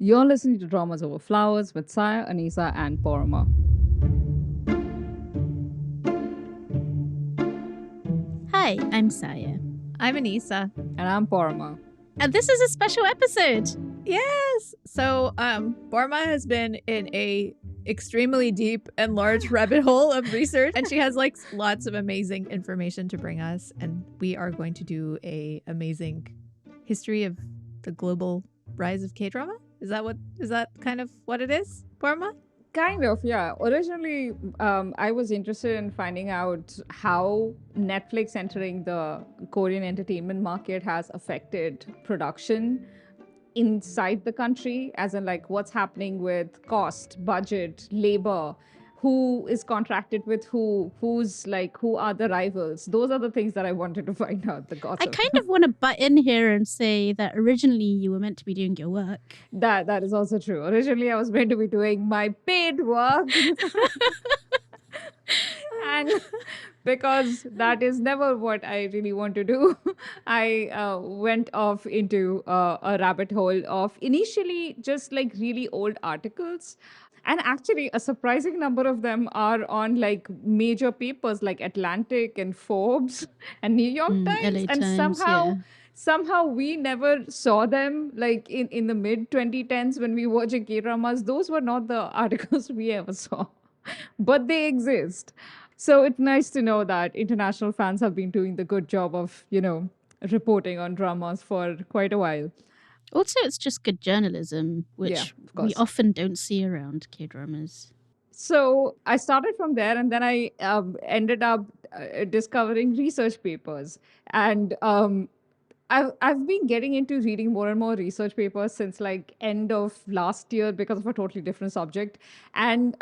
You're listening to Dramas Over Flowers with Saya, Anisa, and Porama. Hi, I'm Saya. I'm Anisa. And I'm Porama. And this is a special episode. Yes. So, Borma has been in a extremely deep and large rabbit hole of research, and she has like lots of amazing information to bring us. And we are going to do a amazing history of the global rise of K-drama. Is that kind of what it is, Borma? Kind of, yeah. Originally, I was interested in finding out how Netflix entering the Korean entertainment market has affected production inside the country, as in like what's happening with cost, budget, labor, who is contracted with who are the rivals. Those are the things that I wanted to find out, the I gossip. kind of want to butt in here and say that originally you were meant to be doing your work. That is also true. Originally, I was meant to be doing my paid work. And because that is never what I really want to do, I went off into a rabbit hole of initially just like really old articles. And actually, a surprising number of them are on like major papers like Atlantic and Forbes and New York Times. LA And Times, somehow we never saw them like in the mid 2010s when we were watching K-dramas. Those were not the articles we ever saw, but they exist. So it's nice to know that international fans have been doing the good job of, reporting on dramas for quite a while. Also, it's just good journalism, Yeah, which of course. we often don't see around K-dramas. So I started from there, and then I ended up discovering research papers. And I've been getting into reading more and more research papers since like end of last year because of a totally different subject. And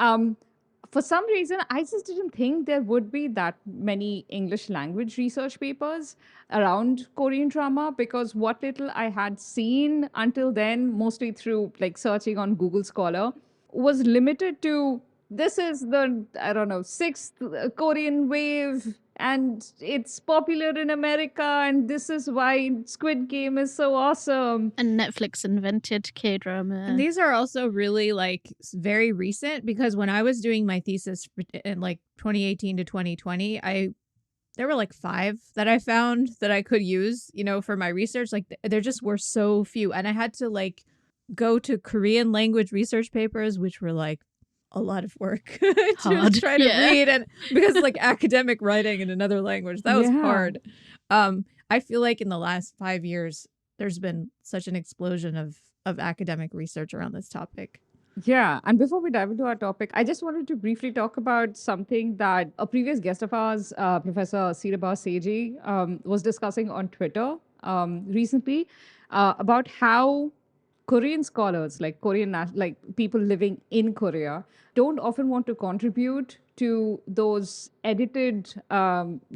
for some reason, I just didn't think there would be that many English language research papers around Korean drama, because what little I had seen until then, mostly through like searching on Google Scholar, was limited to this is the, I don't know, sixth Korean wave, and it's popular in America, and this is why Squid Game is so awesome. And Netflix invented K-drama. And these are also really like very recent, because when I was doing my thesis in like 2018 to 2020, there were like 5 that I found that I could use, for my research. Like there just were so few, and I had to like go to Korean language research papers, which were like a lot of work to Hard, try to yeah. read, and because like academic writing in another language, that was Yeah. hard. I feel like in the last 5 years there's been such an explosion of academic research around this topic. Yeah, and before we dive into our topic, I just wanted to briefly talk about something that a previous guest of ours, Professor Siraba Seji, was discussing on Twitter recently about how Korean scholars, like like people living in Korea, don't often want to contribute to those edited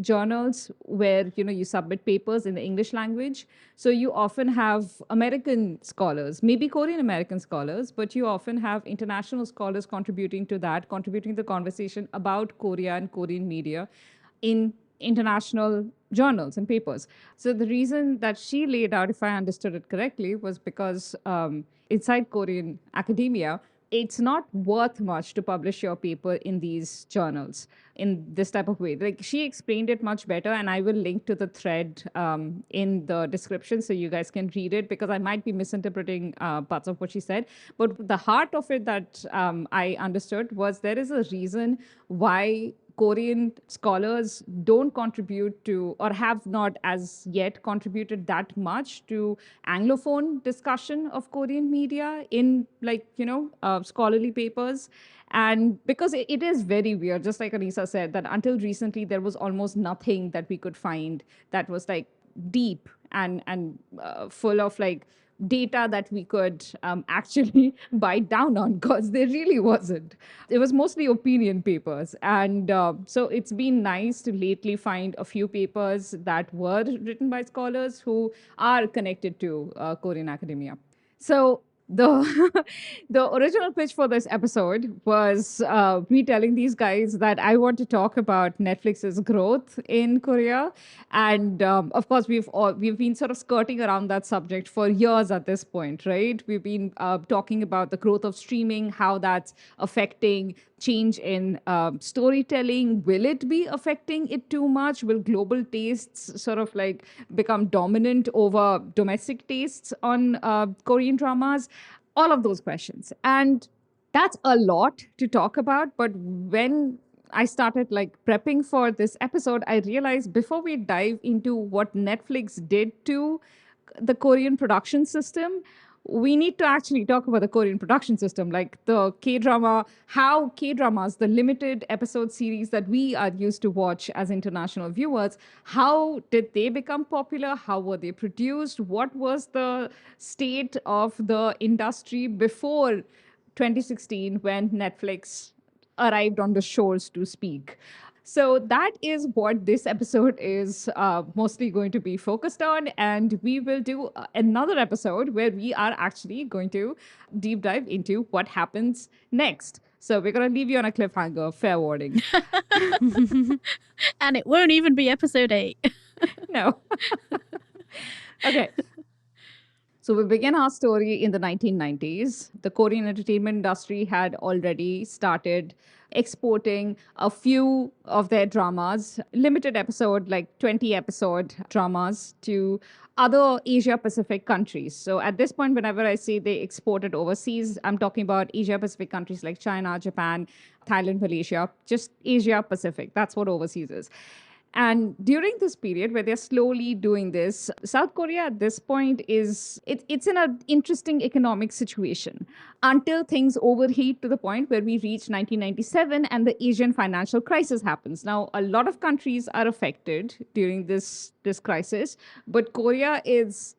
journals where you submit papers in the English language. So you often have American scholars, maybe Korean American scholars, but you often have international scholars contributing to that, contributing to the conversation about Korea and Korean media in international journals and papers. So the reason that she laid out, if I understood it correctly, was because inside Korean academia, it's not worth much to publish your paper in these journals in this type of way. Like she explained it much better, and I will link to the thread in the description so you guys can read it, because I might be misinterpreting parts of what she said. But the heart of it that I understood was there is a reason why Korean scholars don't contribute to, or have not as yet contributed that much to, Anglophone discussion of Korean media in scholarly papers. And because it is very weird, just like Anisa said, that until recently there was almost nothing that we could find that was like deep and full of like data that we could actually bite down on, because there really wasn't. It was mostly opinion papers. And so it's been nice to lately find a few papers that were written by scholars who are connected to Korean academia. So the the original pitch for this episode was me telling these guys that I want to talk about Netflix's growth in Korea, and of course we've been sort of skirting around that subject for years at this point, right? We've been talking about the growth of streaming, how that's affecting change in storytelling. Will it be affecting it too much? Will global tastes sort of like become dominant over domestic tastes on Korean dramas? All of those questions. And that's a lot to talk about. But when I started like prepping for this episode, I realized before we dive into what Netflix did to the Korean production system, we need to actually talk about the Korean production system, like the K drama, how K dramas, the limited episode series that we are used to watch as international viewers, how did they become popular? How were they produced? What was the state of the industry before 2016 when Netflix arrived on the shores to speak? So that is what this episode is mostly going to be focused on. And we will do another episode where we are actually going to deep dive into what happens next. So we're going to leave you on a cliffhanger, fair warning. And it won't even be episode 8. No. Okay. So we begin our story in the 1990s. The Korean entertainment industry had already started exporting a few of their dramas, limited episode, like 20 episode dramas, to other Asia Pacific countries. So at this point, whenever I say they exported overseas, I'm talking about Asia Pacific countries like China, Japan, Thailand, Malaysia, just Asia Pacific. That's what overseas is. And during this period where they're slowly doing this, South Korea at this point it's in an interesting economic situation until things overheat to the point where we reach 1997 and the Asian financial crisis happens. Now, a lot of countries are affected during this crisis, but Korea is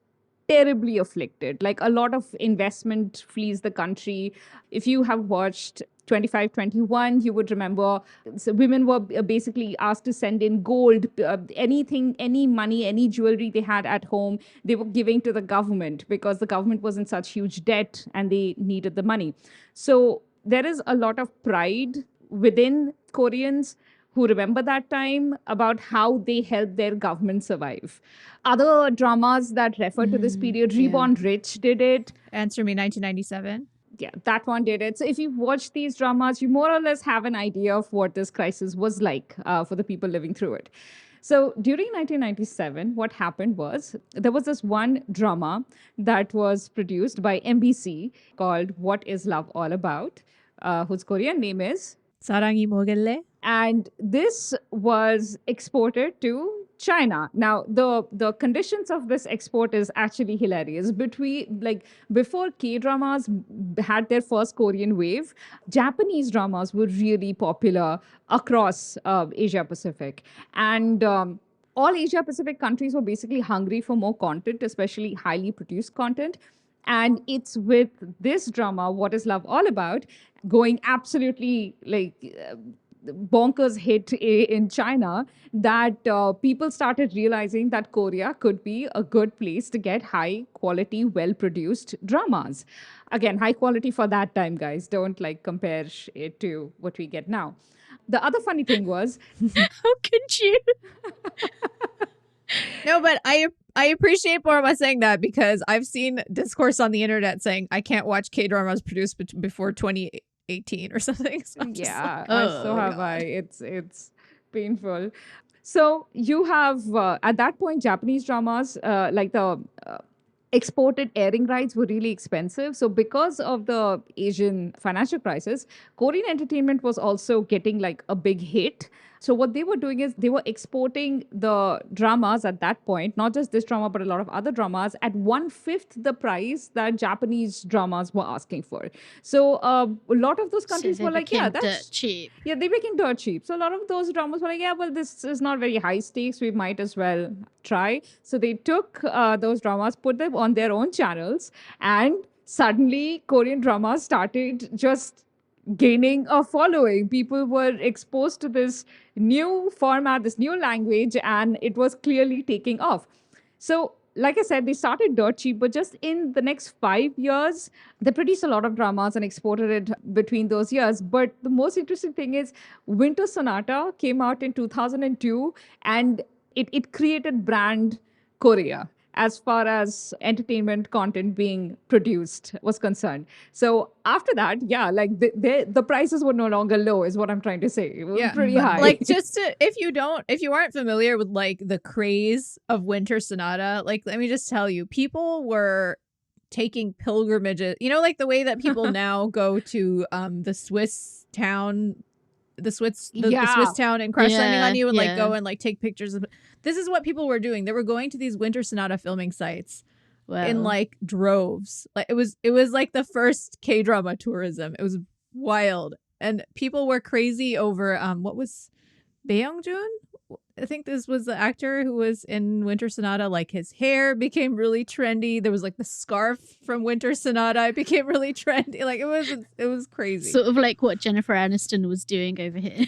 terribly afflicted. Like a lot of investment flees the country. If you have watched 25-21, you would remember so women were basically asked to send in gold, anything, any money, any jewelry they had at home, they were giving to the government because the government was in such huge debt and they needed the money. So there is a lot of pride within Koreans who remember that time about how they helped their government survive. Other dramas that refer to this period, yeah. Reborn Rich did it. Answer Me 1997. Yeah, that one did it. So if you've watched these dramas, you more or less have an idea of what this crisis was like for the people living through it. So during 1997, what happened was there was this one drama that was produced by MBC called What is Love All About, whose Korean name is 사랑이 뭐길래? and this was exported to China. Now, the conditions of this export is actually hilarious. Before K dramas had their first Korean wave, Japanese dramas were really popular across Asia Pacific, and all Asia Pacific countries were basically hungry for more content, especially highly produced content. And it's with this drama, What is Love All About, going absolutely bonkers hit in China, that people started realizing that Korea could be a good place to get high quality, well produced dramas. Again, high quality for that time, guys. Don't like compare it to what we get now. The other funny thing was, How could you? No, but I appreciate Borma saying that because I've seen discourse on the internet saying I can't watch K dramas produced before 2018 or something. So I'm just yeah, like, so have I. It's painful. So you have at that point Japanese dramas like the exported airing rights were really expensive. So because of the Asian financial crisis, Korean entertainment was also getting like a big hit. So what they were doing is they were exporting the dramas at that point, not just this drama, but a lot of other dramas at 1/5 the price that Japanese dramas were asking for. So a lot of those countries So they were like, yeah, became that's dirt cheap. yeah, they became dirt cheap. So a lot of those dramas were like, yeah, well, this is not very high stakes. We might as well try. So they took those dramas, put them on their own channels, and suddenly Korean dramas started just gaining a following. People were exposed to this new format, this new language, and it was clearly taking off. So like I said, they started dirt cheap, but just in the next 5 years, they produced a lot of dramas and exported it between those years. But the most interesting thing is Winter Sonata came out in 2002, and it created brand Korea as far as entertainment content being produced was concerned. So after that, yeah, like the prices were no longer low, is what I'm trying to say. It was Yeah, pretty but high. like just to if you aren't familiar with like the craze of Winter Sonata, like let me just tell you, people were taking pilgrimages. You know, like the way that people now go to the Swiss town, the Swiss Yeah. town and Crash Landing on Yeah, You, and like yeah. go and like take pictures of. This is what people were doing. They were going to these Winter Sonata filming sites in Well, like droves. Like it was like the first K-drama tourism. It was wild. And people were crazy over what was Baeongjoon? I think this was the actor who was in Winter Sonata. Like his hair became really trendy. There was like the scarf from Winter Sonata. It became really trendy. Like it was crazy. sort of like what Jennifer Aniston was doing over here.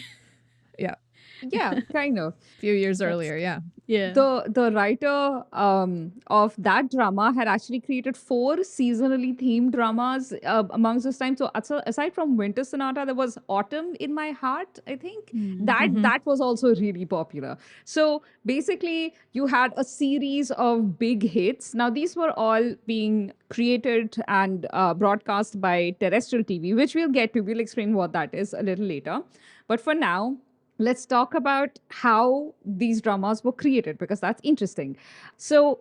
Yeah, Yeah, kind of. a few years That's- earlier. Yeah. Yeah. The writer of that drama had actually created 4 seasonally themed dramas amongst this time. So aside from Winter Sonata, there was Autumn in My Heart, I think. That was also really popular. So basically, you had a series of big hits. Now these were all being created and broadcast by terrestrial TV, which we'll get to. We'll explain what that is a little later. But for now, let's talk about how these dramas were created because that's interesting. So,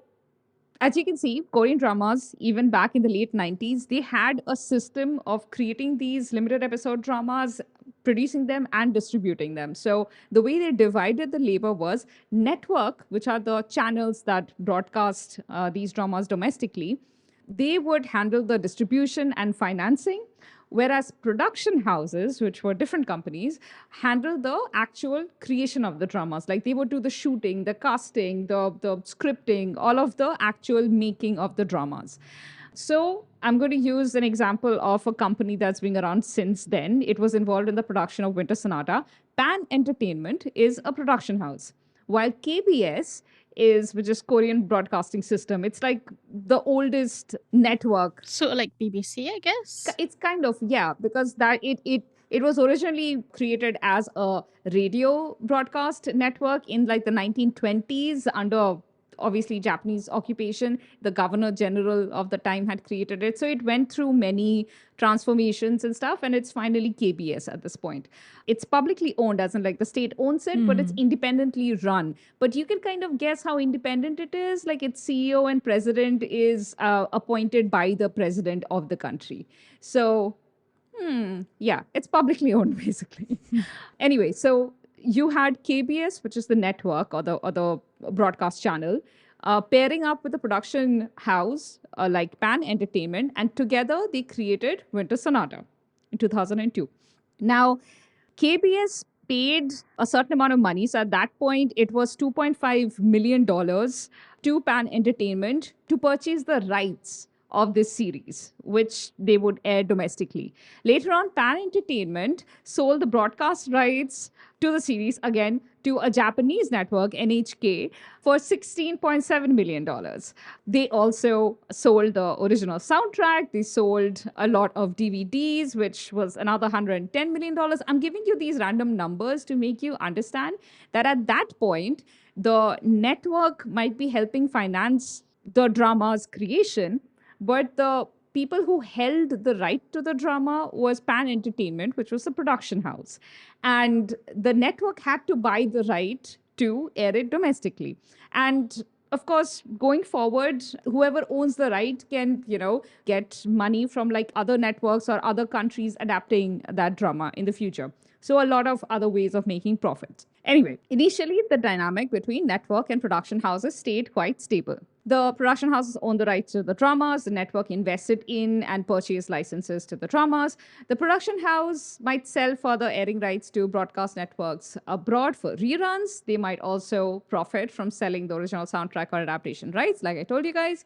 as you can see, Korean dramas, even back in the late 90s, they had a system of creating these limited episode dramas, producing them, and distributing them. So, the way they divided the labor was network, which are the channels that broadcast these dramas domestically, they would handle the distribution and financing, whereas production houses, which were different companies, handle the actual creation of the dramas. Like they would do the shooting, the casting, the scripting, all of the actual making of the dramas. So I'm going to use an example of a company that's been around since then. It was involved in the production of Winter Sonata. Pan Entertainment is a production house, while KBS is, which is Korean Broadcasting System. It's like the oldest network. Sort of like BBC, I guess. It's kind of, yeah, because that it was originally created as a radio broadcast network in like the 1920s under obviously Japanese occupation. The governor general of the time had created it, so it went through many transformations and stuff, and it's finally KBS at this point. It's publicly owned, as in like the state owns it, but it's independently run. But you can kind of guess how independent it is. Like its CEO and president is appointed by the president of the country. So yeah, it's publicly owned basically. Anyway, so you had KBS, which is the network or the broadcast channel, pairing up with the production house like Pan Entertainment, and together they created Winter Sonata in 2002. Now, KBS paid a certain amount of money. So at that point, it was $2.5 million to Pan Entertainment to purchase the rights of this series, which they would air domestically. Later on, Pan Entertainment sold the broadcast rights to the series again to a Japanese network, NHK, for $16.7 million. They also sold the original soundtrack. They sold a lot of DVDs, which was another $110 million. I'm giving you these random numbers to make you understand that at that point, the network might be helping finance the drama's creation, but the people who held the right to the drama was Pan Entertainment, which was a production house. And the network had to buy the right to air it domestically. And of course, going forward, whoever owns the right can, get money from like other networks or other countries adapting that drama in the future. So a lot of other ways of making profits. Anyway, initially the dynamic between network and production houses stayed quite stable. The production houses owned the rights to the dramas, the network invested in and purchased licenses to the dramas. The production house might sell further airing rights to broadcast networks abroad for reruns. They might also profit from selling the original soundtrack or adaptation rights, like I told you guys.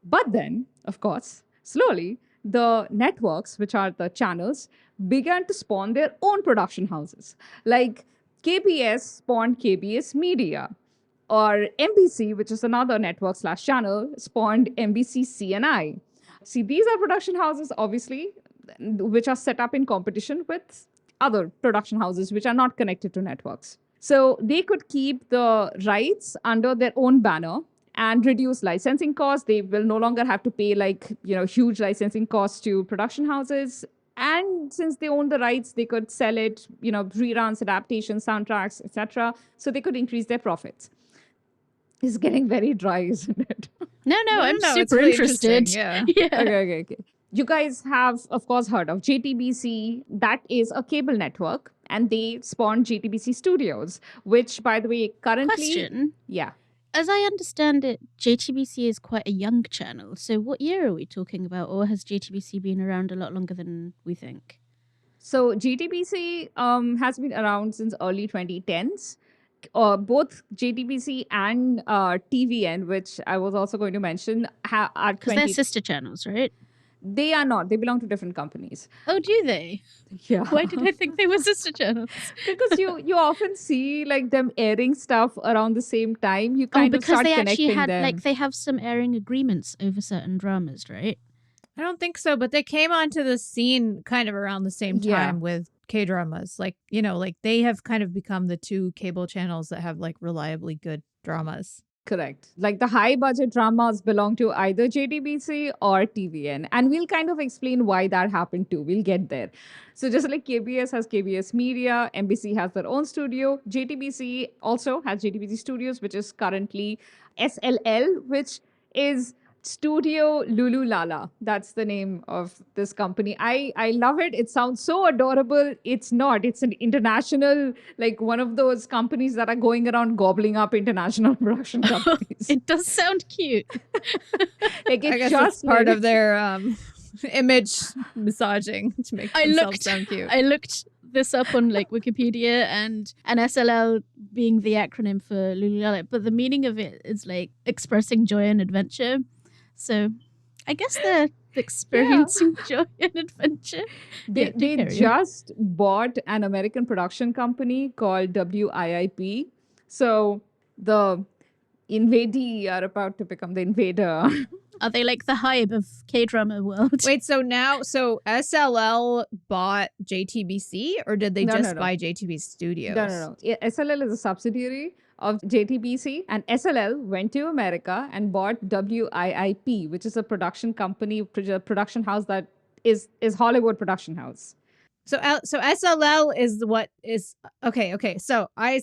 But then, of course, slowly, the networks, which are the channels, began to spawn their own production houses. Like KBS spawned KBS Media. Or MBC, which is another network slash channel, spawned MBC CNI. See, these are production houses, obviously, which are set up in competition with other production houses which are not connected to networks. So they could keep the rights under their own banner and reduce licensing costs. They will no longer have to pay huge licensing costs to production houses. And since they own the rights, they could sell it, reruns, adaptations, soundtracks, etc. So they could increase their profits. It's getting very dry, isn't it? No, I'm it's super really interested. interesting, yeah. Okay. You guys have, of course, heard of JTBC. That is a cable network, and they spawned JTBC Studios, which, by the way, currently... Question. Yeah. As I understand it, JTBC is quite a young channel. So what year are we talking about? Or has JTBC been around a lot longer than we think? So JTBC has been around since early 2010s. Both JTBC and TVN, which I was also going to mention, are Because they're sister channels, right? They are not. They belong to different companies. Oh, do they? Yeah. Why did I think they were sister channels? Because you often see like them airing stuff around the same time. You kind of because start they connecting actually had them. they have some airing agreements over certain dramas, right? I don't think so, but they came onto the scene kind of around the same time with K-dramas. Like they have kind of become the two cable channels that have like reliably good dramas. Correct. Like the high budget dramas belong to either JTBC or TVN. And we'll kind of explain why that happened too. We'll get there. So just like KBS has KBS Media, MBC has their own studio, JTBC also has JTBC Studios, which is currently SLL, which is Studio Lulu Lala. That's the name of this company. I love it. It sounds so adorable. It's not. It's an international, like one of those companies that are going around gobbling up international production companies. It does sound cute. Like I it's guess just it's part of their image massaging to make themselves sound cute. I looked this up on like Wikipedia, and an SLL being the acronym for Lululemon, but the meaning of it is like expressing joy and adventure. So I guess they're experiencing joy and adventure. They just bought an American production company called WIIP. So the invadee are about to become the invader. Are they like the Hybe of K-drama world? Wait, so SLL bought JTBC, or did they just buy JTBC Studios? No. SLL is a subsidiary of JTBC, and SLL went to America and bought WIIP, which is a production company, production house that is Hollywood production house. So SLL is what is okay. So I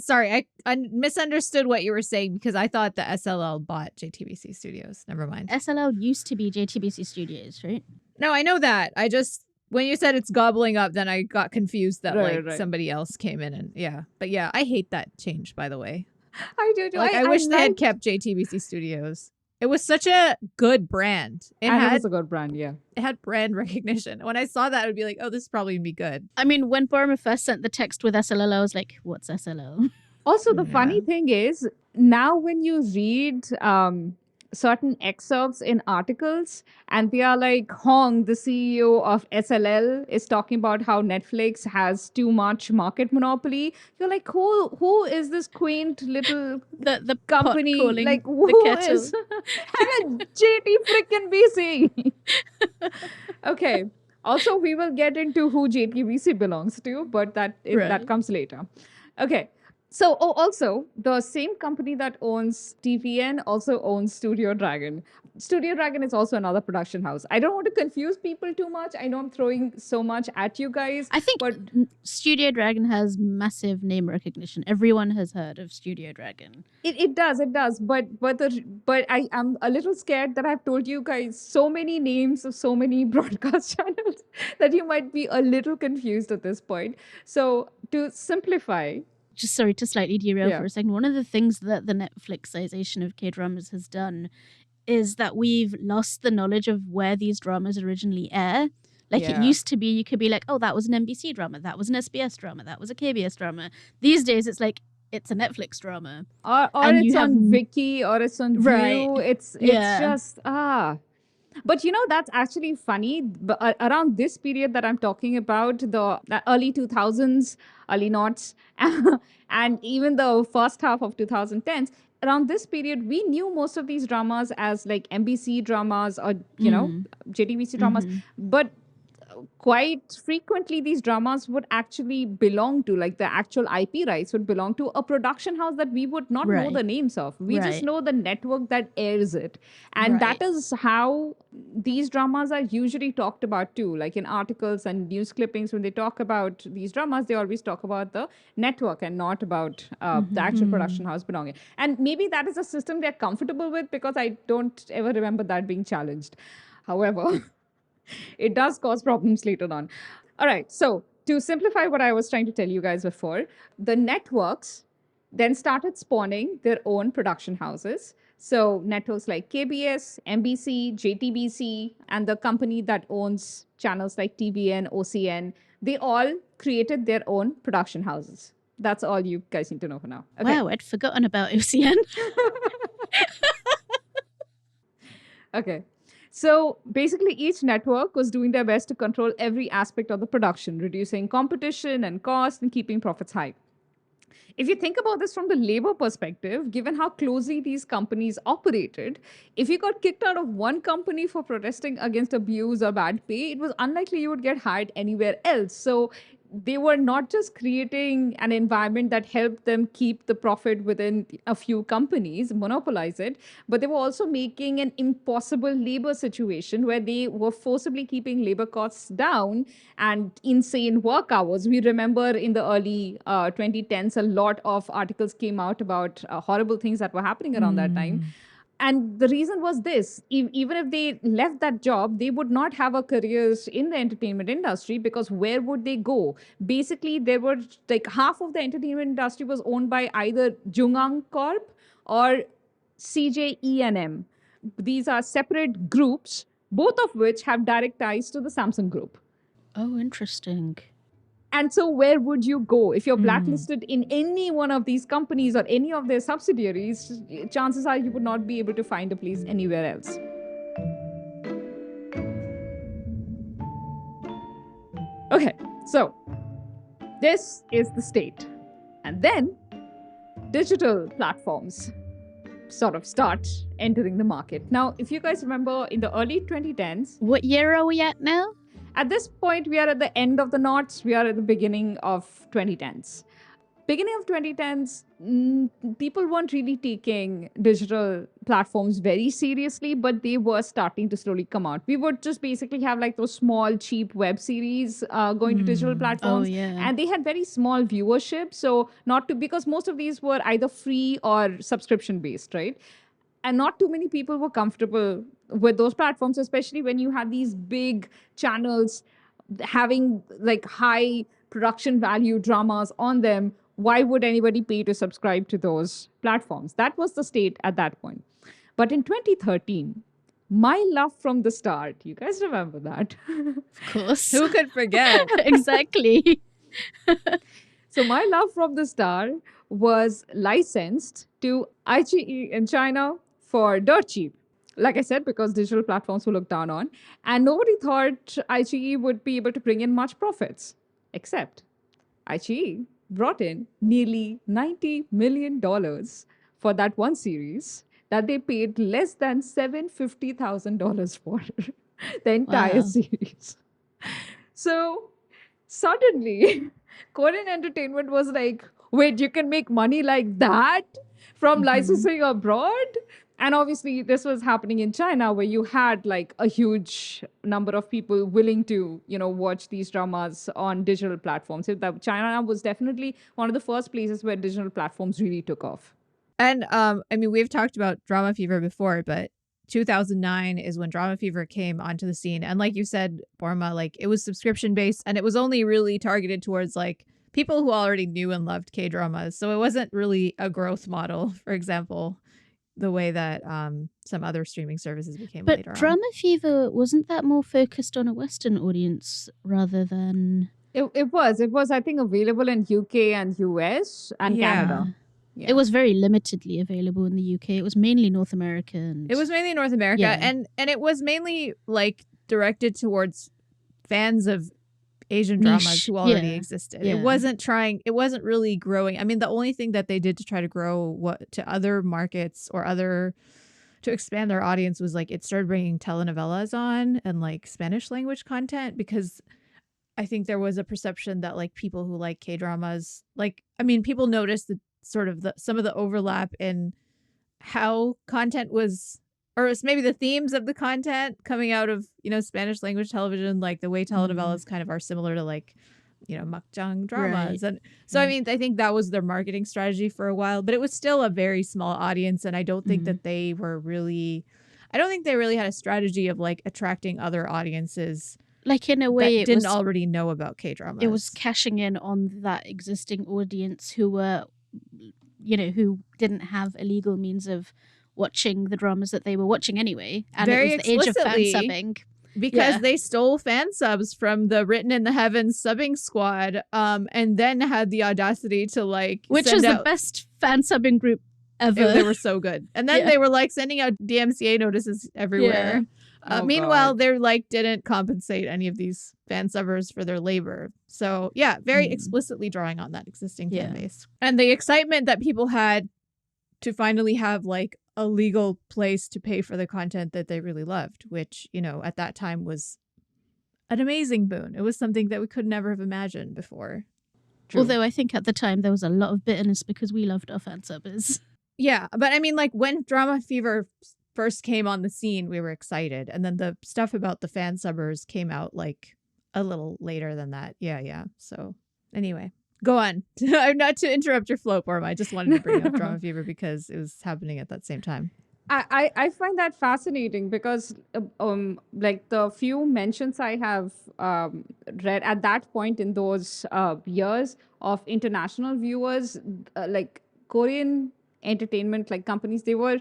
misunderstood what you were saying because I thought the SLL bought JTBC Studios. Never mind. SLL used to be JTBC Studios, right? No, I know that. I just when you said it's gobbling up, then I got confused that somebody else came in and But yeah, I hate that change, by the way. I do too. Like, I wish they had kept JTBC Studios. It was such a good brand. It was a good brand, yeah. It had brand recognition. When I saw that, I would be like, oh, this is probably going to be good. I mean, when Burma first sent the text with SLL, I was like, what's SLL? Also, the funny thing is, now when you read certain excerpts in articles, and they are like, Hong, the CEO of SLL, is talking about how Netflix has too much market monopoly. You're like, who is this quaint little the company? pot calling Like, the who kettle. is? And JT freaking BC. Okay. Also, we will get into who JTBC belongs to, but that comes later. Okay. So, also, the same company that owns TVN also owns Studio Dragon. Studio Dragon is also another production house. I don't want to confuse people too much. I know I'm throwing so much at you guys. I think Studio Dragon has massive name recognition. Everyone has heard of Studio Dragon. It does. But I am a little scared that I've told you guys so many names of so many broadcast channels that you might be a little confused at this point. So, to simplify... Just sorry to slightly derail for a second. One of the things that the Netflixization of K-dramas has done is that we've lost the knowledge of where these dramas originally air. Like it used to be, you could be like, oh, that was an NBC drama, that was an SBS drama, that was a KBS drama. These days, it's like, it's a Netflix drama. Or it's on Viki, or it's on View. It's just, But that's actually funny. Around this period that I'm talking about, the early 2000s, early noughts, and even the first half of 2010s, around this period, we knew most of these dramas as like MBC dramas or, JTBC dramas. But quite frequently these dramas would actually belong to, like the actual IP rights would belong to a production house that we would not know the names of. We just know the network that airs it. And that is how these dramas are usually talked about too. Like in articles and news clippings, when they talk about these dramas, they always talk about the network and not about the actual production house belonging. And maybe that is a system they're comfortable with, because I don't ever remember that being challenged. However, it does cause problems later on. All right. So to simplify what I was trying to tell you guys before, the networks then started spawning their own production houses. So networks like KBS, MBC, JTBC, and the company that owns channels like TVN, OCN, they all created their own production houses. That's all you guys need to know for now. Okay. Wow, I'd forgotten about OCN. Okay. So basically, each network was doing their best to control every aspect of the production, reducing competition and cost and keeping profits high. If you think about this from the labor perspective, given how closely these companies operated, if you got kicked out of one company for protesting against abuse or bad pay, it was unlikely you would get hired anywhere else. So they were not just creating an environment that helped them keep the profit within a few companies, monopolize it, but they were also making an impossible labor situation where they were forcibly keeping labor costs down and insane work hours. We remember in the early 2010s, a lot of articles came out about horrible things that were happening around that time. And the reason was this: even if they left that job, they would not have a careers in the entertainment industry, because where would they go? Basically, there were like half of the entertainment industry was owned by either Jungang Corp or CJENM. These are separate groups, both of which have direct ties to the Samsung Group. Oh, interesting. And so where would you go? If you're blacklisted in any one of these companies or any of their subsidiaries, chances are you would not be able to find a place anywhere else. Okay, so this is the state. And then digital platforms sort of start entering the market. Now, if you guys remember in the early 2010s... What year are we at now? At this point, we are at the end of the knots. We are at the beginning of 2010s. Beginning of 2010s, people weren't really taking digital platforms very seriously, but they were starting to slowly come out. We would just basically have like those small, cheap web series going to digital platforms. Oh, yeah. And they had very small viewership. So because most of these were either free or subscription based, right? And not too many people were comfortable with those platforms, especially when you had these big channels having like high production value dramas on them. Why would anybody pay to subscribe to those platforms? That was the state at that point. But in 2013, My Love from the Start, you guys remember that? Of course. Who could forget? Exactly. So My Love from the Start was licensed to iQiyi in China for dirt cheap. Like I said, because digital platforms were looked down on. And nobody thought iQiyi would be able to bring in much profits. Except iQiyi brought in nearly $90 million for that one series that they paid less than $750,000 for the entire series. So suddenly, Korean entertainment was like, wait, you can make money like that from licensing abroad? And obviously, this was happening in China, where you had like a huge number of people willing to, watch these dramas on digital platforms. So China was definitely one of the first places where digital platforms really took off. And we've talked about Drama Fever before, but 2009 is when Drama Fever came onto the scene. And like you said, Borma, like it was subscription based, and it was only really targeted towards like people who already knew and loved K-dramas. So it wasn't really a growth model, for example, the way that some other streaming services became later on. But Drama Fever, wasn't that more focused on a Western audience rather than... It was, I think, available in UK and US and Canada. Yeah. It was very limitedly available in the UK. It was mainly North America. It was mainly North America, and it was mainly like directed towards fans of Asian dramas who already existed. It wasn't really growing. I mean, the only thing that they did to try to grow to other markets or to expand their audience was like it started bringing telenovelas on and like Spanish language content, because I think there was a perception that like people who like K-dramas, like, I mean, people noticed the sort of some of the overlap in how content was, or it's maybe the themes of the content coming out of, Spanish language television, like the way telenovelas kind of are similar to like, makjang dramas. Right. And so, I mean, I think that was their marketing strategy for a while, but it was still a very small audience. And I don't think that they really had a strategy of like attracting other audiences. Like, in a way, it didn't already know about K-dramas. It was cashing in on that existing audience who were, who didn't have a legal means of watching the dramas that they were watching anyway. And very it was the age of fan subbing. Because they stole fan subs from the Written in the Heavens subbing squad, and then had the audacity to like... Which is the best fan subbing group ever. They were so good. And then they were like sending out DMCA notices everywhere. Yeah. Meanwhile, they like didn't compensate any of these fan subbers for their labor. So yeah, very explicitly drawing on that existing fan base. And the excitement that people had to finally have like a legal place to pay for the content that they really loved, which, at that time was an amazing boon. It was something that we could never have imagined before. True. Although I think at the time there was a lot of bitterness because we loved our fan subbers. Yeah, but I mean, like when Drama Fever first came on the scene, we were excited. And then the stuff about the fan subbers came out like a little later than that. Yeah. So anyway, go on. I'm not to interrupt your flow, Orma. I just wanted to bring up Drama Fever because it was happening at that same time. I find that fascinating because like the few mentions I have read at that point in those years of international viewers, like Korean entertainment like companies, they were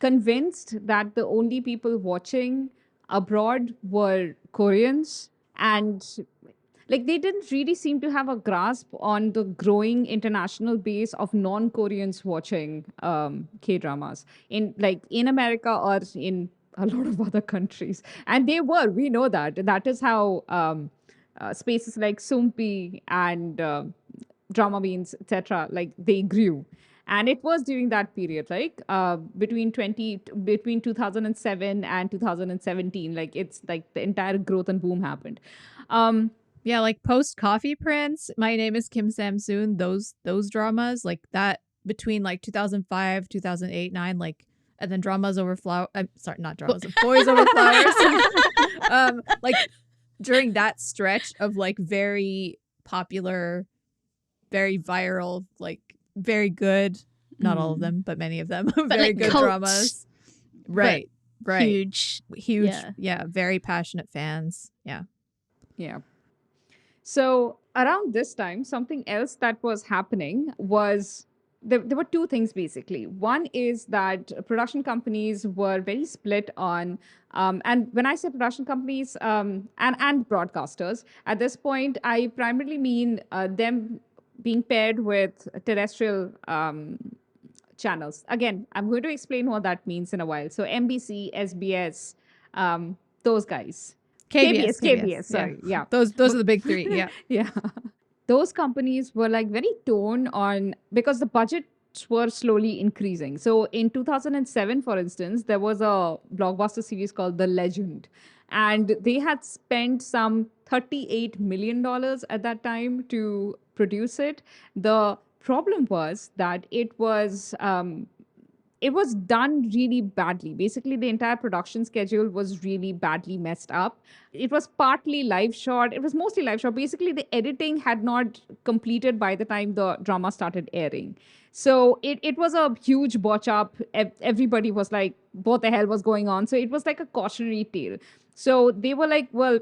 convinced that the only people watching abroad were Koreans, and like they didn't really seem to have a grasp on the growing international base of non-Koreans watching K-dramas in America or in a lot of other countries. And we know that is how spaces like Sumpi and Drama Beans, etc., like they grew. And it was during that period, like between 2007 and 2017, like it's like the entire growth and boom happened. Yeah, like post Coffee Prince, My Name is Kim Samsoon, those dramas, like that between like 2005, 2008, 9, like, and then Dramas Over Flowers. I'm sorry, not Dramas, Boys Over Flowers. Like during that stretch of like very popular, very viral, like very good, not all of them, but many of them, very like good cult, dramas. Right. Huge. Yeah, very passionate fans. Yeah. So around this time, something else that was happening was there were two things basically. One is that production companies were very split on, and when I say production companies and broadcasters, at this point, I primarily mean them being paired with terrestrial channels. Again, I'm going to explain what that means in a while. So MBC, SBS, those guys. KBS, sorry. Yeah. Those are the big three. Yeah. Yeah. Those companies were like very torn on because the budgets were slowly increasing. So in 2007, for instance, there was a blockbuster series called The Legend. And they had spent some $38 million at that time to produce it. The problem was that it was done really badly. Basically, the entire production schedule was really badly messed up. It was partly live shot. It was mostly live shot. Basically, the editing had not completed by the time the drama started airing. So it was a huge botch up. Everybody was like, what the hell was going on? So it was like a cautionary tale. So they were like, well,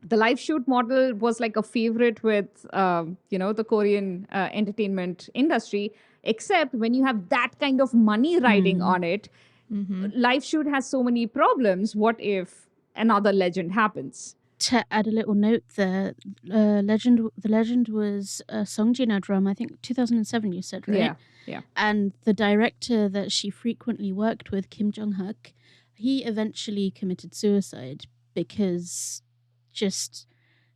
the live shoot model was like a favorite with, the Korean entertainment industry. Except when you have that kind of money riding on it, live shoot has so many problems. What if another Legend happens? To add a little note there, the legend was a Songjina drama, I think 2007 you said, right? Yeah. And the director that she frequently worked with, Kim Jong-hak, he eventually committed suicide because just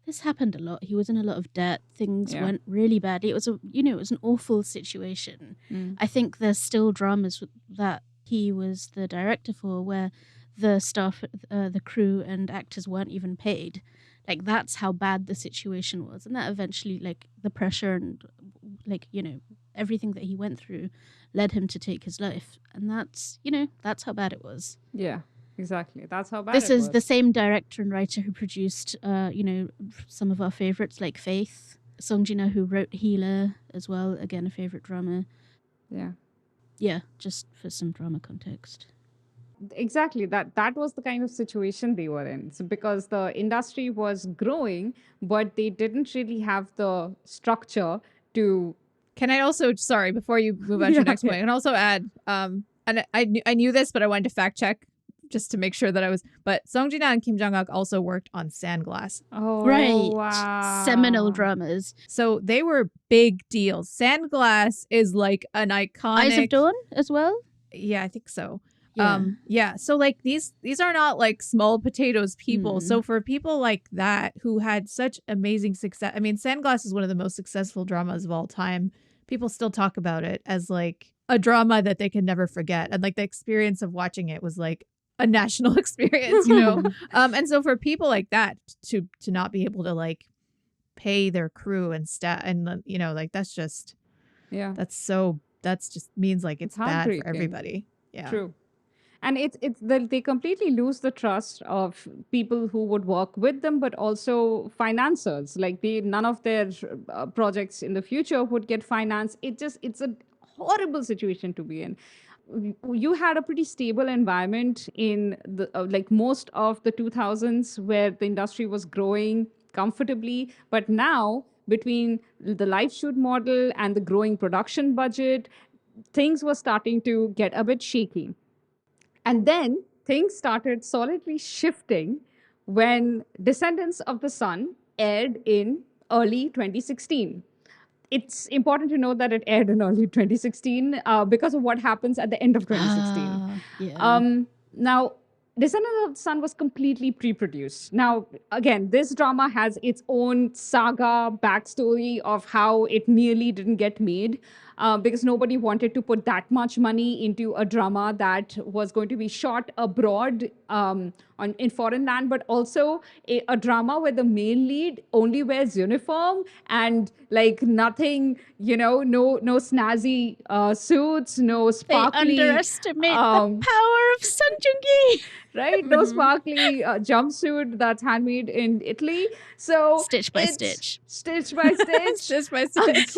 this happened a lot. He was in a lot of debt. Things went really badly. It was it was an awful situation. I think there's still dramas that he was the director for where the staff, the crew and actors weren't even paid. Like, that's how bad the situation was. And that eventually, like, the pressure and, like, everything that he went through led him to take his life. And that's, that's how bad it was. Yeah, exactly. That's how bad this it is was. the same director and writer who produced, some of our favorites like Faith. Song Jin-ho, who wrote Healer as well. Again, a favorite drama. Yeah. Yeah, just for some drama context. Exactly, that was the kind of situation they were in. So because the industry was growing, but they didn't really have the structure to. Can I also, sorry, before you move on to your next point, I can also add, and I knew this, but I wanted to fact check just to make sure that I was, but Song Jin-ho and Kim Jong-ok also worked on Sandglass. Oh, right. Wow. Seminal dramas. So they were big deals. Sandglass is like an iconic. Eyes of Dawn as well? Yeah, I think so. Yeah. So like these are not like small potatoes people. So for people like that who had such amazing success, I mean, Sandglass is one of the most successful dramas of all time. People still talk about it as like a drama that they can never forget. And like the experience of watching it was like a national experience, and so for people like that to not be able to like pay their crew and staff and like that's just that's just means like it's bad for everybody. Yeah. True. And they completely lose the trust of people who would work with them, but also financiers. Like none of their projects in the future would get financed. It's a horrible situation to be in. You had a pretty stable environment in the like most of the 2000s where the industry was growing comfortably, but now between the live shoot model and the growing production budget, things were starting to get a bit shaky. And then things started solidly shifting when Descendants of the Sun aired in early 2016. It's important to note that it aired in early 2016 because of what happens at the end of 2016. Yeah. Now, Descendants of the Sun was completely pre-produced. Now, again, this drama has its own saga backstory of how it nearly didn't get made because nobody wanted to put that much money into a drama that was going to be shot abroad in foreign land, but also a drama where the male lead only wears uniform and like nothing, no snazzy suits, no sparkly. They underestimate the power of Sun Joong-ki. Right? No sparkly jumpsuit that's handmade in Italy. So stitch by stitch. Stitch by stitch. Stitch by stitch.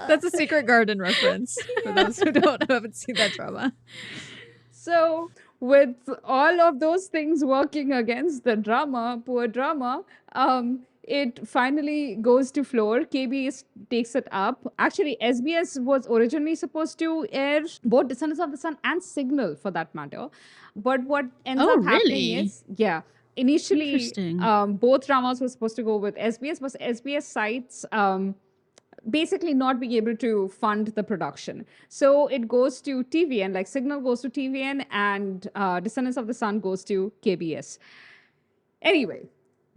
That's a Secret Garden reference for those who haven't seen that drama. So with all of those things working against the drama, poor drama, it finally goes to floor. KBS takes it up. Actually, SBS was originally supposed to air both Descendants of the Sun and Signal for that matter. But what ends up happening is, initially both dramas were supposed to go with SBS, but SBS sites basically not being able to fund the production. So it goes to TVN, like Signal goes to TVN and Descendants of the Sun goes to KBS. Anyway,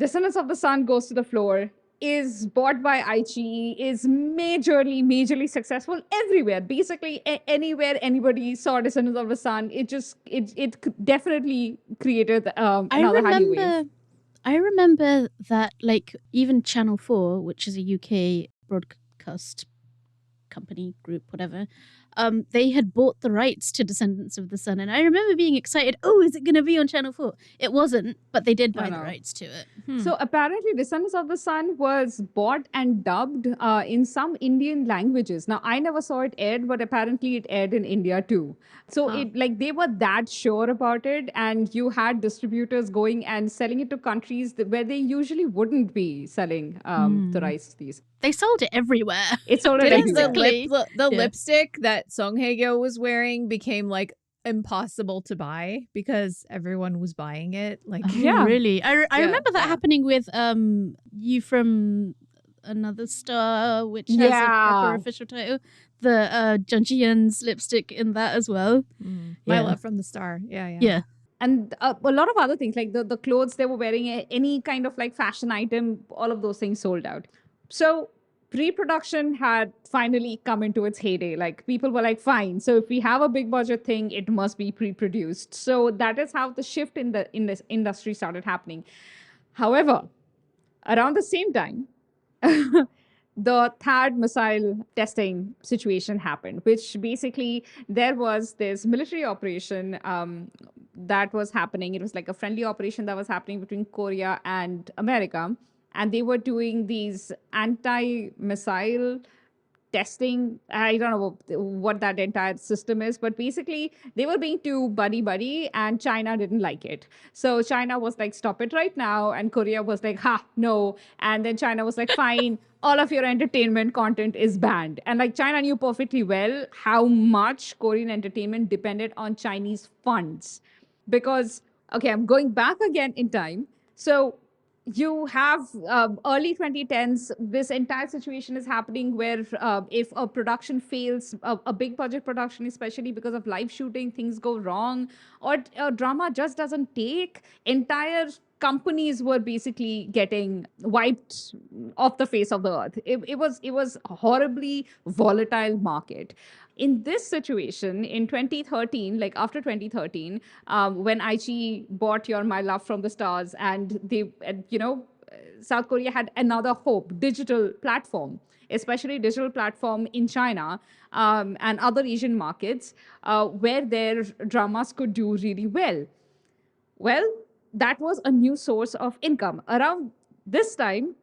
Descendants of the Sun goes to the floor, is bought by iQiyi, is majorly successful everywhere. Basically, anywhere anybody saw Descendants of the Sun, it definitely created another Hallyu wave. I remember that, like, even Channel 4, which is a UK broadcast company, group, whatever, they had bought the rights to Descendants of the Sun. And I remember being excited, oh, is it going to be on Channel 4? It wasn't, but they did buy the rights to it. So apparently Descendants of the Sun was bought and dubbed in some Indian languages. Now, I never saw it aired, but apparently it aired in India too. So they were that sure about it. And you had distributors going and selling it to countries where they usually wouldn't be selling the rights to these. They sold it everywhere. It sold it everywhere. The lipstick that Song Hye-kyo was wearing became like impossible to buy because everyone was buying it. Like, really? I remember that happening with You From Another Star, which has a proper official title. The Jun Ji-hyun's lipstick in that as well. My Love from the Star. Yeah. Yeah. and a lot of other things like the clothes they were wearing, any kind of like fashion item, all of those things sold out. So pre-production had finally come into its heyday. Like people were like, fine, so if we have a big budget thing, it must be pre-produced. So that is how the shift in this industry started happening. However, around the same time, the THAAD missile testing situation happened, which basically there was this military operation that was happening. It was like a friendly operation that was happening between Korea and America. And they were doing these anti-missile testing. I don't know what that entire system is, but basically they were being too buddy and China didn't like it. So China was like, stop it right now. And Korea was like, ha, no. And then China was like, fine, all of your entertainment content is banned. And like China knew perfectly well how much Korean entertainment depended on Chinese funds. Because, okay, I'm going back again in time. So you have early 2010s, this entire situation is happening where if a production fails, a big budget production, especially because of live shooting, things go wrong, or a drama just doesn't take, entire companies were basically getting wiped off the face of the earth. It was a horribly volatile market. In this situation in 2013, like after 2013, when iQiyi bought your My Love from the Stars, and South Korea had another hope, digital platform, especially digital platform in China and other Asian markets, where their dramas could do really well. Well, that was a new source of income. Around this time,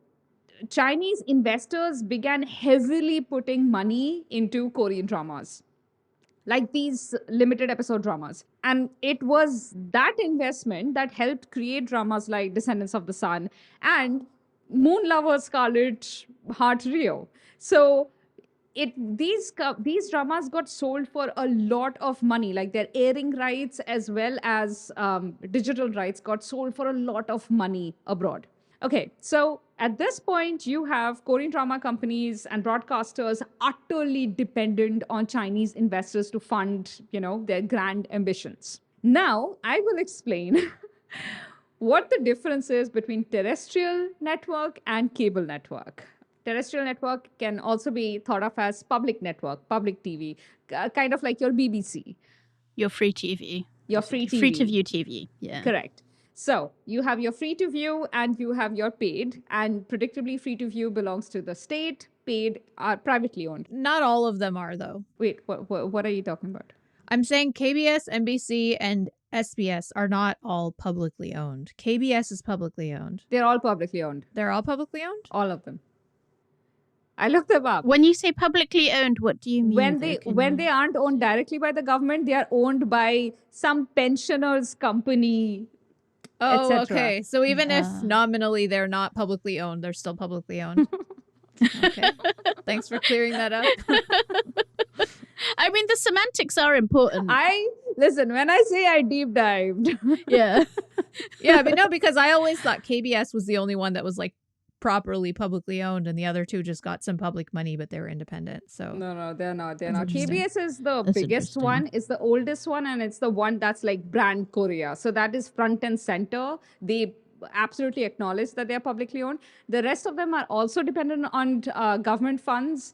Chinese investors began heavily putting money into Korean dramas, like these limited episode dramas. And it was that investment that helped create dramas like Descendants of the Sun and Moon Lover Scarlet Heart Rio. So these dramas got sold for a lot of money, like their airing rights as well as digital rights got sold for a lot of money abroad. Okay, so at this point, you have Korean drama companies and broadcasters utterly dependent on Chinese investors to fund, their grand ambitions. Now, I will explain what the difference is between terrestrial network and cable network. Terrestrial network can also be thought of as public network, public TV, kind of like your BBC. Your free TV. Your free TV. Free to view TV, yeah. Correct. So you have your free to view and you have your paid, and predictably free to view belongs to the state, paid are privately owned. Not all of them are, though. Wait, what are you talking about? I'm saying KBS, NBC, and SBS are not all publicly owned. KBS is publicly owned. They're all publicly owned. They're all publicly owned? All of them. I looked them up. When you say publicly owned, what do you mean? When they aren't owned directly by the government, they are owned by some pensioners company. Oh, okay. So even if nominally they're not publicly owned, they're still publicly owned. Okay. Thanks for clearing that up. I mean, the semantics are important. Listen, when I say I deep dived. Yeah. Yeah, but no, because I always thought KBS was the only one that was like properly publicly owned, and the other two just got some public money, but they were independent. So no, they're not. KBS is the biggest one, it's the oldest one, and it's the one that's like brand Korea. So that is front and center. They absolutely acknowledge that they're publicly owned. The rest of them are also dependent on government funds,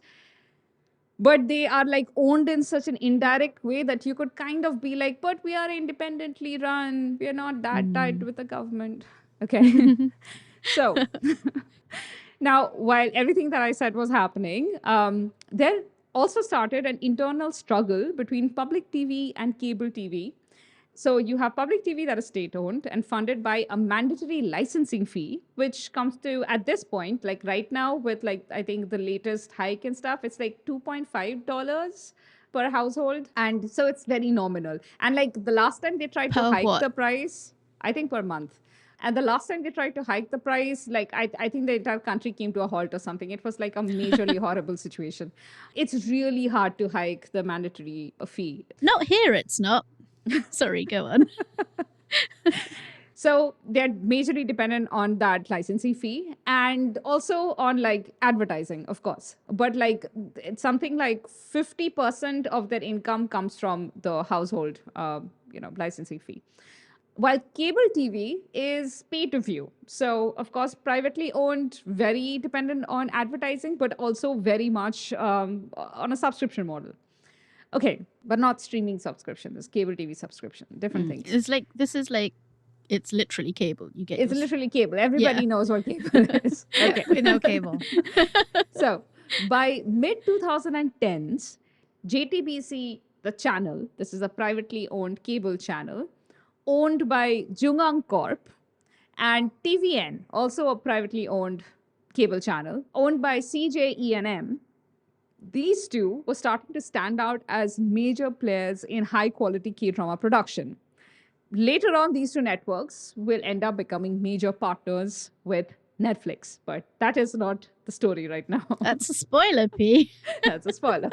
but they are like owned in such an indirect way that you could kind of be like, but we are independently run, we are not that tied with the government. Okay. So now, while everything that I said was happening, there also started an internal struggle between public TV and cable TV. So you have public TV that is state-owned and funded by a mandatory licensing fee, which comes to, at this point, like right now with like, I think the latest hike and stuff, it's like $2.5 per household. And so it's very nominal. And like the last time they tried to hike the price, I think per month. And the last time they tried to hike the price, like I think the entire country came to a halt or something. It was like a majorly horrible situation. It's really hard to hike the mandatory fee. Not here, it's not. Sorry, go on. So they're majorly dependent on that licensing fee and also on like advertising, of course. But like it's something like 50% of their income comes from the household, licensing fee. while cable TV is pay to view. So, of course, privately owned, very dependent on advertising, but also very much on a subscription model. Okay, but not streaming subscription. This cable TV subscription, different things. It's literally cable. You get. It's literally cable. Everybody knows what cable is. Okay, we know cable. So by mid 2010s, JTBC, the channel, this is a privately owned cable channel, owned by Jungang Corp, and TVN, also a privately owned cable channel, owned by CJENM. These two were starting to stand out as major players in high quality K-drama production. Later on, these two networks will end up becoming major partners with Netflix, but that is not the story right now. That's a spoiler, P. That's a spoiler.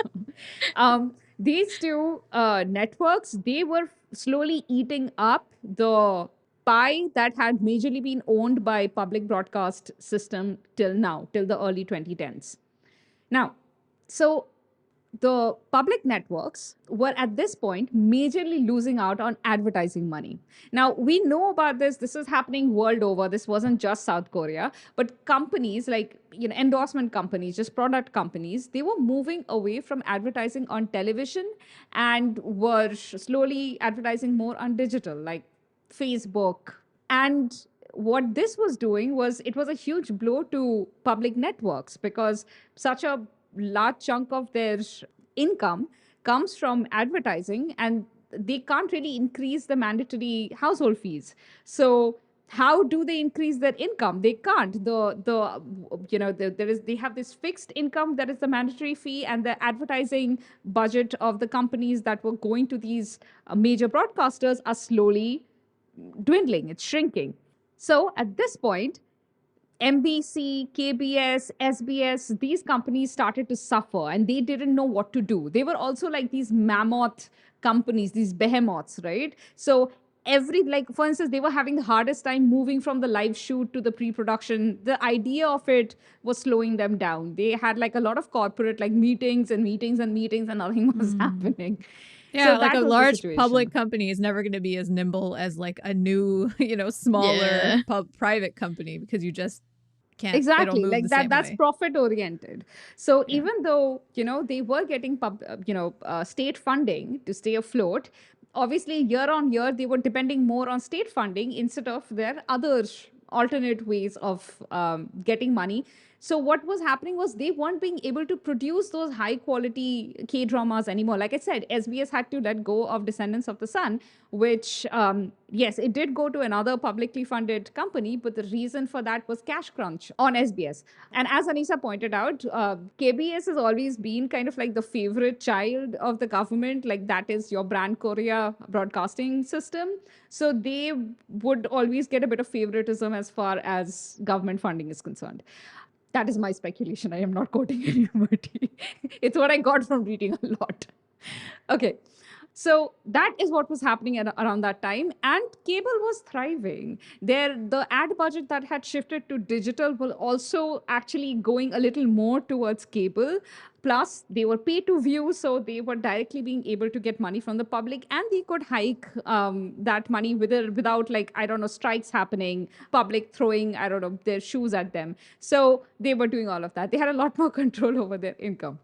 These two networks, they were slowly eating up the pie that had majorly been owned by public broadcast system till now, till the early 2010s. Now, so the public networks were at this point majorly losing out on advertising money. Now, we know about this. This is happening world over. This wasn't just South Korea, but companies like, endorsement companies, just product companies, they were moving away from advertising on television and were slowly advertising more on digital, like Facebook. And what this was doing was, it was a huge blow to public networks, because such a large chunk of their income comes from advertising, and they can't really increase the mandatory household fees. So how do they increase their income? They can't. They have this fixed income that is the mandatory fee, and the advertising budget of the companies that were going to these major broadcasters are slowly dwindling. It's shrinking. So at this point, MBC, KBS, SBS, these companies started to suffer, and they didn't know what to do. They were also like these mammoth companies, these behemoths, right? So for instance, they were having the hardest time moving from the live shoot to the pre-production. The idea of it was slowing them down. They had like a lot of corporate meetings and meetings and meetings, and nothing was happening. Yeah, so like a large public company is never going to be as nimble as like a new, smaller private company, because you just can't. Exactly, like that's profit oriented. So even though they were getting state funding to stay afloat, obviously year on year they were depending more on state funding instead of their other alternate ways of getting money. So what was happening was, they weren't being able to produce those high quality K-dramas anymore. Like I said, SBS had to let go of Descendants of the Sun, which, yes, it did go to another publicly funded company, but the reason for that was cash crunch on SBS. And as Anisa pointed out, KBS has always been kind of like the favorite child of the government. Like, that is your brand Korea broadcasting system. So they would always get a bit of favoritism as far as government funding is concerned. That is my speculation. I am not quoting anybody. It's what I got from reading a lot. Okay. So that is what was happening around that time. And cable was thriving. The ad budget that had shifted to digital was also actually going a little more towards cable. Plus, they were pay to view, so they were directly being able to get money from the public, and they could hike that money without, strikes happening, public throwing, their shoes at them. So they were doing all of that. They had a lot more control over their income.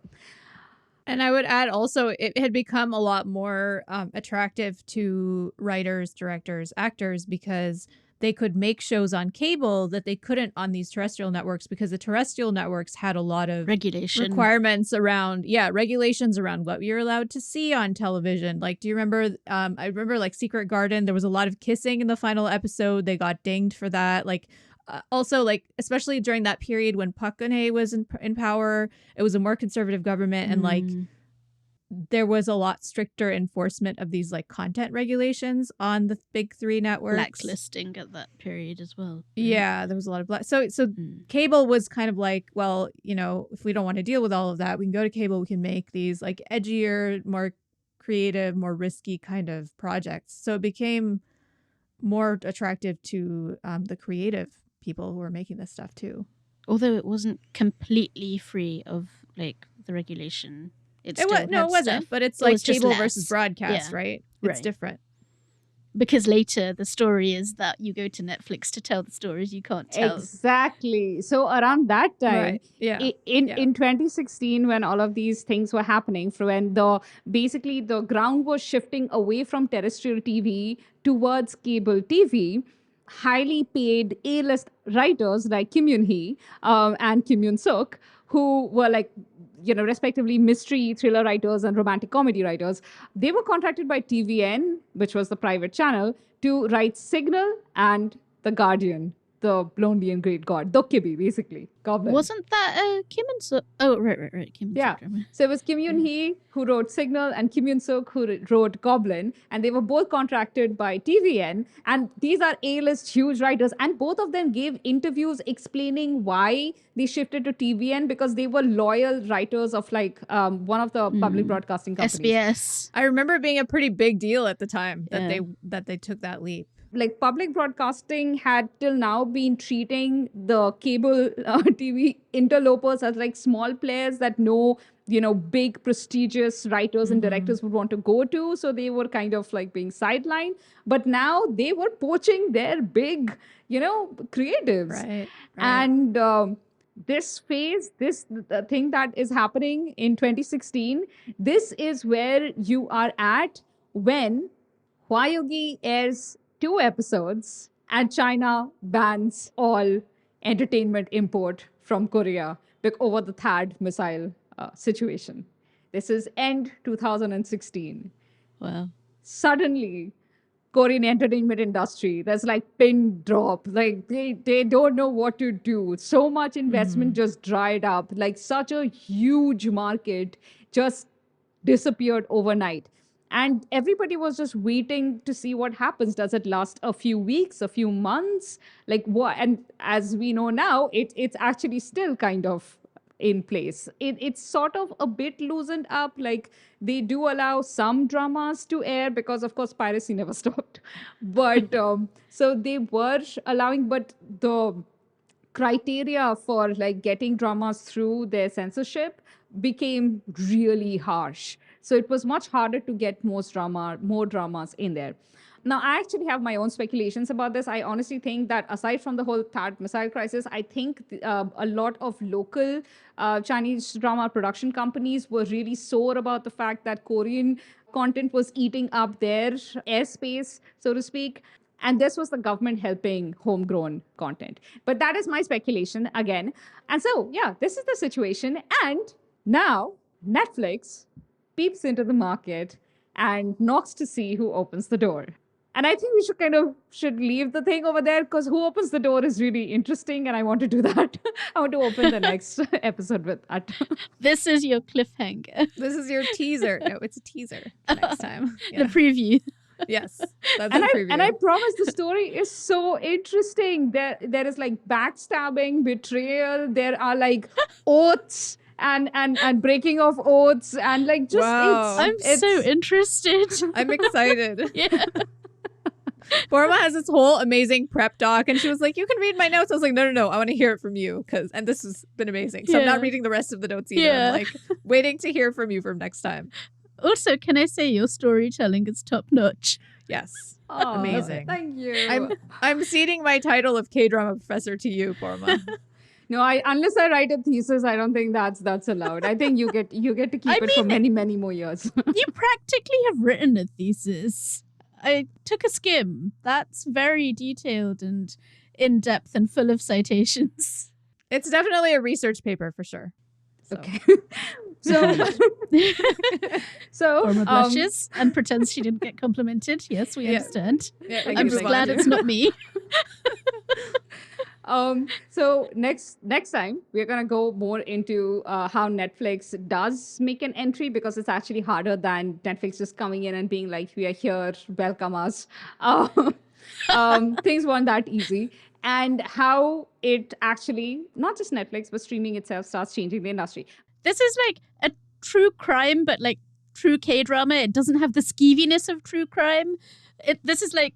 And I would add also, it had become a lot more attractive to writers, directors, actors, because they could make shows on cable that they couldn't on these terrestrial networks, because the terrestrial networks had a lot of requirements around, regulations around what you're allowed to see on television. Like, do you remember, I remember like Secret Garden, there was a lot of kissing in the final episode. They got dinged for that. Like, also, like, especially during that period when Park Geun-hye was in power, it was a more conservative government, and like there was a lot stricter enforcement of these like content regulations on the big three networks. Blacklisting at that period as well. Yeah, there was a lot of So cable was kind of like, well, if we don't want to deal with all of that, we can go to cable. We can make these like edgier, more creative, more risky kind of projects. So it became more attractive to the creative people who were making this stuff too. Although it wasn't completely free of like the regulation. It wasn't, but it's like cable versus broadcast, right? It's different. Because later the story is that you go to Netflix to tell the stories you can't tell. Exactly. So around that time, Right. Yeah. in 2016, when all of these things were happening, when basically the ground was shifting away from terrestrial TV towards cable TV, highly paid A-list writers like Kim Yoon-hee and Kim Yoon-suk, who were like, respectively mystery thriller writers and romantic comedy writers, they were contracted by TVN, which was the private channel, to write Signal and The Guardian, the lonely and great god, Dokkibi, basically. Goblin. Wasn't that Kim and Suk? Oh, right. Kim and Suk drama. So it was Kim Yoon-hee who wrote Signal and Kim Yoon-suk who wrote Goblin, and they were both contracted by TVN. And these are A-list huge writers, and both of them gave interviews explaining why they shifted to TVN, because they were loyal writers of like one of the public broadcasting companies. SBS. I remember it being a pretty big deal at the time that they took that leap. Like public broadcasting had till now been treating the cable TV interlopers as like small players that big prestigious writers and directors would want to go to. So they were kind of like being sidelined. But now they were poaching their big, creatives. Right. And this phase, this thing that is happening in 2016, this is where you are at when Hwayugi airs 2 episodes and China bans all entertainment import from Korea over the THAAD missile situation. This is end 2016. Wow. Suddenly, Korean entertainment industry, there's like pin drop. Like they don't know what to do. So much investment just dried up. Like such a huge market just disappeared overnight. And everybody was just waiting to see what happens. Does it last a few weeks, a few months? Like what? And as we know now, it's actually still kind of in place. It's sort of a bit loosened up. Like they do allow some dramas to air because, of course, piracy never stopped. But so they were allowing, but the criteria for like getting dramas through their censorship became really harsh. So it was much harder to get more dramas in there. Now, I actually have my own speculations about this. I honestly think that aside from the whole THAAD missile crisis, I think a lot of local Chinese drama production companies were really sore about the fact that Korean content was eating up their airspace, so to speak. And this was the government helping homegrown content. But that is my speculation again. And so, yeah, this is the situation. And now Netflix peeps into the market and knocks to see who opens the door. And I think we should leave the thing over there, because who opens the door is really interesting, and I want to do that. I want to open the next episode with that. This is your cliffhanger. This is your teaser. No, it's a teaser next time. The preview. Yes, that's a preview. And I promise the story is so interesting. There is like backstabbing, betrayal. There are like oaths and breaking of oaths, and like just wow. I'm so interested. I'm excited. Yeah. Forma has this whole amazing prep doc, and she was like, "You can read my notes." I was like, "No, I want to hear it from you," and this has been amazing. So I'm not reading the rest of the notes either. Yeah. I'm like waiting to hear from you from next time. Also, can I say your storytelling is top notch? Yes. Oh, amazing. Thank you. I'm ceding my title of K-drama professor to you, Forma. No, unless I write a thesis, I don't think that's allowed. I think you get to keep it for many, many more years. You practically have written a thesis. I took a skim. That's very detailed and in-depth and full of It's definitely a research paper for sure. So. Okay. So Forma blushes and pretends she didn't get complimented. Yes, we understand. Yeah, I'm just glad it's not me. So next time we're gonna go more into how Netflix does make an entry, because it's actually harder than Netflix just coming in and being like, "We are here, welcome us." Things weren't that easy, and how it actually, not just Netflix but streaming itself, starts changing the industry. This is like a true crime, but like true K-drama. It doesn't have the skeeviness of true crime. This is like,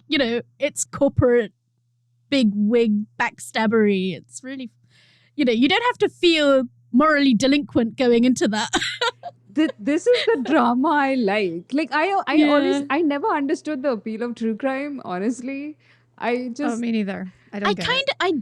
it's corporate, big wig backstabbery. It's really, you don't have to feel morally delinquent going into that. this is the drama I like. Like I always Yeah. I never understood the appeal of true crime. Honestly, I just me neither. I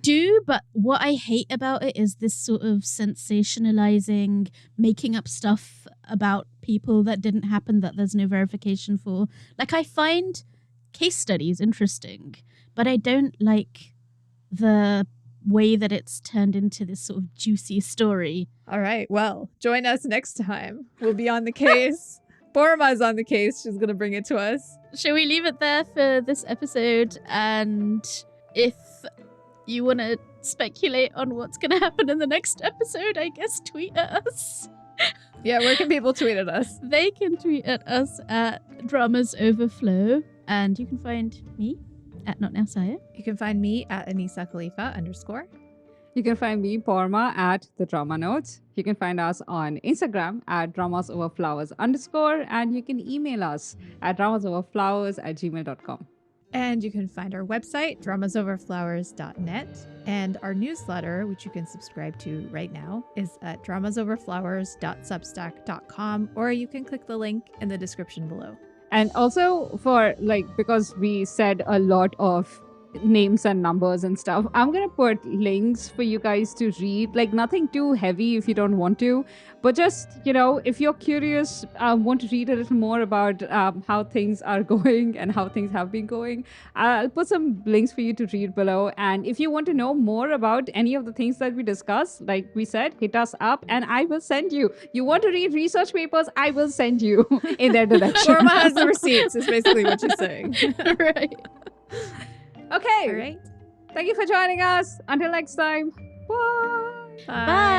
do, but what I hate about it is this sort of sensationalizing, making up stuff about people that didn't happen that there's no verification for. Like, I find case studies interesting, but I don't like the way that it's turned into this sort of juicy story. All right. Well, join us next time. We'll be on the case. Borma's on the case. She's going to bring it to us. Shall we leave it there for this episode? And if you want to speculate on what's going to happen in the next episode, I guess tweet at us. Yeah, where can people tweet at us? They can tweet at us at Dramas Overflow. And you can find me at Not Now Saya. You can find me at Anisa Khalifa _. You can find me, Porma, at The Drama Notes. You can find us on Instagram at dramasoverflowers_. And you can email us at dramasoverflowers@gmail.com. And you can find our website, dramasoverflowers.net. And our newsletter, which you can subscribe to right now, is at dramasoverflowers.substack.com, or you can click the link in the description below. And also because we said a lot of names and numbers and stuff, I'm gonna put links for you guys to read, like nothing too heavy if you don't want to, but just, if you're curious, want to read a little more about how things are going and how things have been going, I'll put some links for you to read below. And if you want to know more about any of the things that we discuss, like we said, hit us up and I will send you. You want to read research papers, I will send you in their direction. Borma has the receipts is basically what she's saying. Right. Okay. All right. Thank you for joining us. Until next time. Bye. Bye.